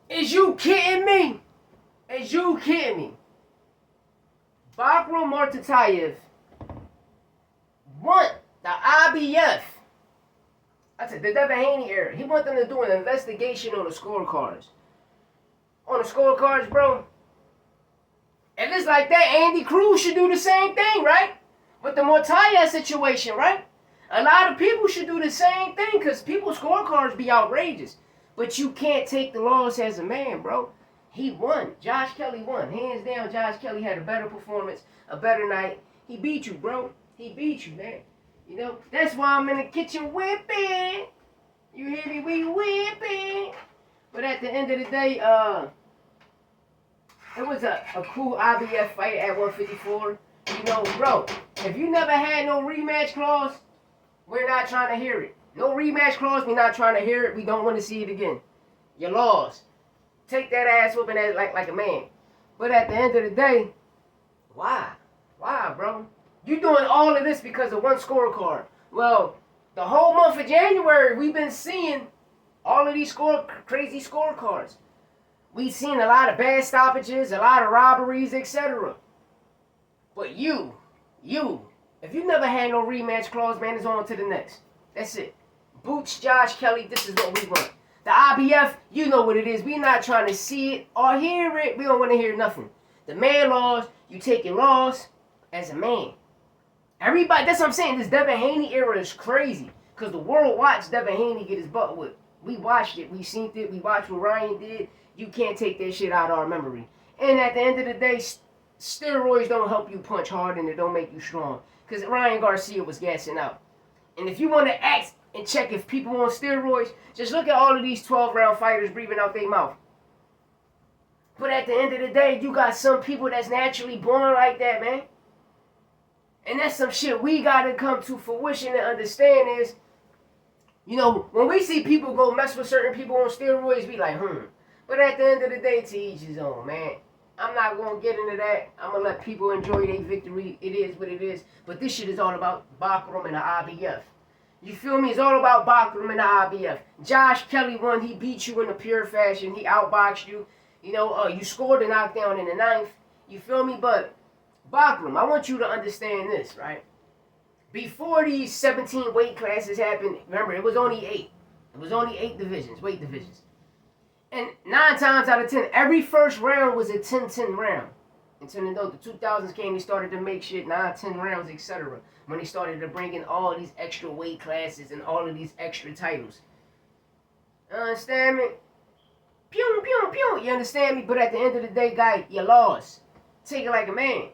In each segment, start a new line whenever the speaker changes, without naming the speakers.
Is you kidding me? Is you kidding me? Bakhram Martatayev want the IBF. I said the Devin Haney era. He want them to do an investigation on the scorecards. On the scorecards, bro. If it's like that, Andy Cruz should do the same thing, right? With the Mortaia situation, right? A lot of people should do the same thing because people's scorecards be outrageous. But you can't take the loss as a man, bro. He won. Josh Kelly won. Hands down, Josh Kelly had a better performance, a better night. He beat you, bro. He beat you, man. You know, that's why I'm in the kitchen whipping. You hear me? We whipping. But at the end of the day, it was a cool IBF fight at 154. You know, bro, if you never had no rematch clause, we're not trying to hear it. No rematch clause, we're not trying to hear it. We don't want to see it again. You lost. Take that ass whooping like a man. But at the end of the day, why? Why, bro? You doing all of this because of one scorecard. Well, the whole month of January, we've been seeing all of these crazy scorecards. We've seen a lot of bad stoppages, a lot of robberies, etc. But you, if you never had no rematch clause, man, it's on to the next. That's it. Boots, Josh Kelly, this is what we want. The IBF, you know what it is. We're not trying to see it or hear it. We don't want to hear nothing. The man lost, you take your loss as a man. Everybody, that's what I'm saying. This Devin Haney era is crazy. Because the world watched Devin Haney get his butt whipped. We watched it. We seen it. We watched what Ryan did. You can't take that shit out of our memory. And at the end of the day, steroids don't help you punch hard and it don't make you strong. Because Ryan Garcia was gassing out. And if you want to ask and check if people on steroids, just look at all of these 12-round fighters breathing out their mouth. But at the end of the day, you got some people that's naturally born like that, man. And that's some shit we got to come to fruition and understand is, you know, when we see people go mess with certain people on steroids, we like, But at the end of the day, to each his own, man. I'm not going to get into that. I'm going to let people enjoy their victory. It is what it is. But this shit is all about Bakhram and the IBF. You feel me? It's all about Bakhram and the IBF. Josh Kelly won. He beat you in a pure fashion. He outboxed you. You know, you scored a knockdown in the 9th. You feel me? But Bakhram, I want you to understand this, right? Before these 17 weight classes happened, remember, it was only 8. It was only 8 divisions, weight divisions. And 9 times out of 10, every first round was a 10-10 round. Until the 2000s came, they started to make shit 9-10 rounds, etc. When they started to bring in all these extra weight classes and all of these extra titles. You understand me? Pew, pew, pew. You understand me? But at the end of the day, guy, you lost. Take it like a man.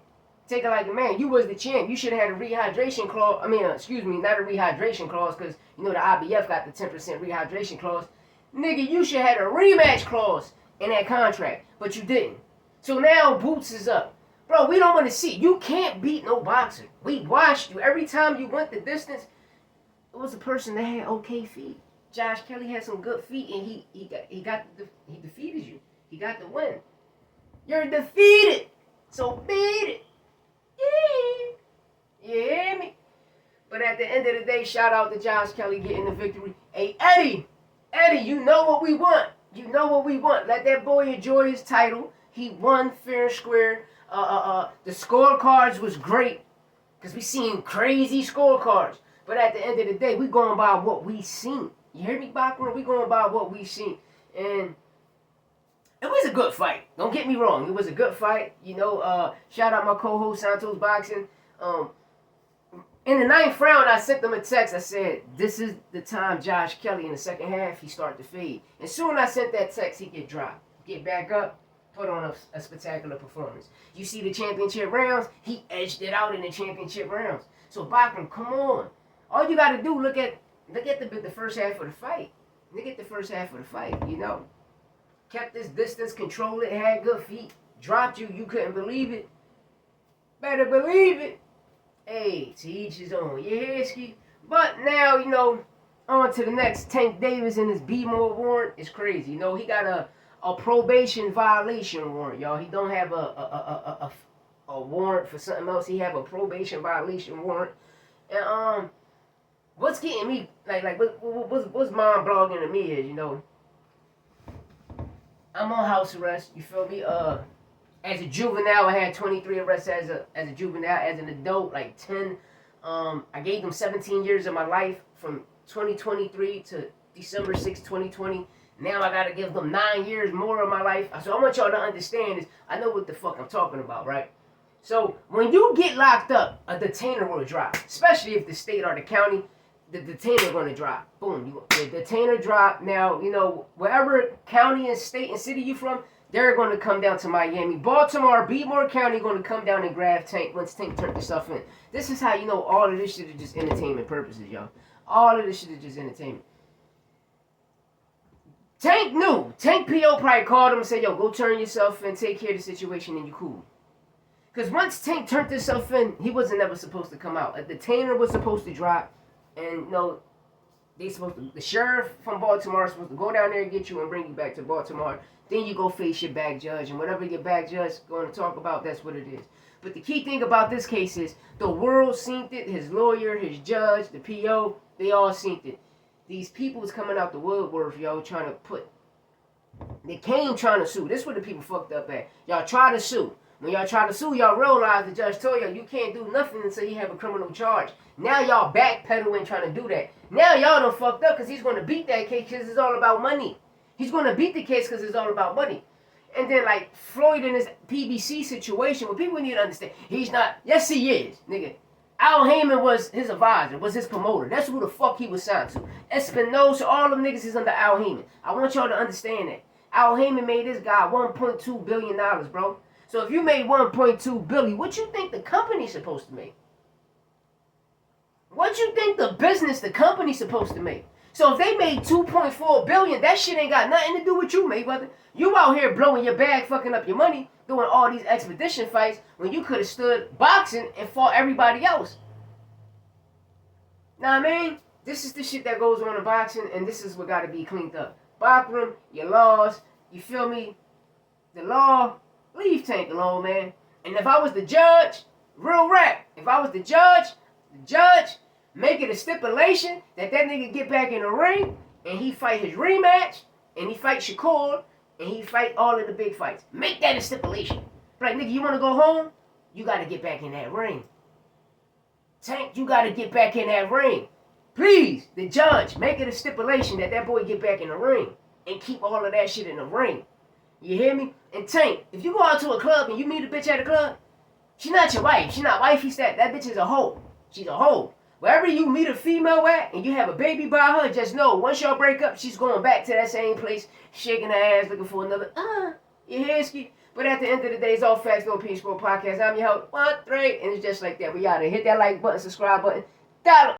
Take it like a man. You was the champ. You should have had a rehydration clause. Not a rehydration clause, because, you know, the IBF got the 10% rehydration clause. Nigga, you should have had a rematch clause in that contract, but you didn't. So now Boots is up. Bro, we don't want to see. You can't beat no boxer. We watched you. Every time you went the distance, it was a person that had okay feet. Josh Kelly had some good feet, and he defeated you. He got the win. You're defeated. So beat it. Yeah. You hear me? But at the end of the day, shout out to Josh Kelly getting the victory. Hey, Eddie, you know what we want. You know what we want. Let that boy enjoy his title. He won fair and square. The scorecards was great because we seen crazy scorecards. But at the end of the day, we going by what we seen. You hear me, Bakhram? We going by what we seen. And it was a good fight. Don't get me wrong. It was a good fight. You know, shout out my co-host, Santos Boxing. In the 9th round, I sent them a text. I said, this is the time Josh Kelly in the second half, he started to fade. And soon I sent that text, he get dropped. Get back up, put on a spectacular performance. You see the championship rounds, he edged it out in the championship rounds. So Bakhram, come on. All you got to do, look at the first half of the fight. Look at the first half of the fight, you know. Kept this distance, controlled it, had good feet. Dropped you, you couldn't believe it. Better believe it. Hey, to each his own. Yeah, ski. But now, you know, on to the next. Tank Davis and his B-more warrant is crazy. You know, he got a probation violation warrant, y'all. He don't have a warrant for something else. He have a probation violation warrant. And what's getting me what's mind blogging to me is, you know, I I'm on house arrest. You feel me? As a juvenile, I had 23 arrests as a juvenile. As an adult, like 10. I gave them 17 years of my life from 2023 to December 6, 2020. Now I gotta give them 9 years more of my life. So I want y'all to understand is I know what the fuck I'm talking about, right? So when you get locked up, a detainer will drop, especially if the state or the county, the detainer gonna drop. Boom, the detainer drop. Now wherever county and state and city you from, they're gonna come down to Miami, Baltimore, Beatmore County gonna come down and grab Tank once Tank turned himself in. This is how you know all of this shit is just entertainment purposes, y'all. All of this shit is just entertainment. Tank knew. Tank PO probably called him and said, yo, go turn yourself in, take care of the situation, and you cool. Because once Tank turned himself in, he wasn't ever supposed to come out. A detainer was supposed to drop, and the sheriff from Baltimore is supposed to go down there and get you and bring you back to Baltimore. Then you go face your back judge, and whatever your back judge is going to talk about, that's what it is. But the key thing about this case is the world seen it, his lawyer, his judge, the PO, they all seen it. These people is coming out the woodwork, yo, they came trying to sue. This is what the people fucked up at. Y'all try to sue. When y'all try to sue, y'all realize the judge told y'all you can't do nothing until you have a criminal charge. Now y'all backpedaling trying to do that. Now y'all done fucked up because he's going to beat that case because it's all about money. He's going to beat the case because it's all about money. And then like Floyd in this PBC situation, what people need to understand, he's not, yes he is, nigga. Al Heyman was his advisor, was his promoter. That's who the fuck he was signed to. Espinosa, all them niggas is under Al Heyman. I want y'all to understand that. Al Heyman made this guy $1.2 billion, bro. So if you made $1.2 billion, what you think the company's supposed to make? What you think the business, the company's supposed to make? So if they made $2.4 billion, that shit ain't got nothing to do with you, Mayweather. You out here blowing your bag, fucking up your money, doing all these expedition fights when you could have stood boxing and fought everybody else. Know what I mean? This is the shit that goes on in boxing, and this is what got to be cleaned up. Bakhram, your laws, you feel me? The law, leave Tank alone, man. And if I was the judge, real rap, if I was the judge make it a stipulation that nigga get back in the ring and he fight his rematch and he fight Shakur and he fight all of the big fights. Make that a stipulation. Like, nigga, you want to go home? You got to get back in that ring. Tank, you got to get back in that ring. Please, the judge, make it a stipulation that boy get back in the ring and keep all of that shit in the ring. You hear me? And Tank, if you go out to a club and you meet a bitch at a club, she's not your wife. She's not wifey stat. That bitch is a hoe. She's a hoe. Wherever you meet a female at and you have a baby by her, just know once y'all break up, she's going back to that same place, shaking her ass, looking for another, you hear, Ski? But at the end of the day, it's all facts, no opinion, sport podcast. I'm your host, 1-3, and it's just like that. We out there. Hit that like button, subscribe button, dollar.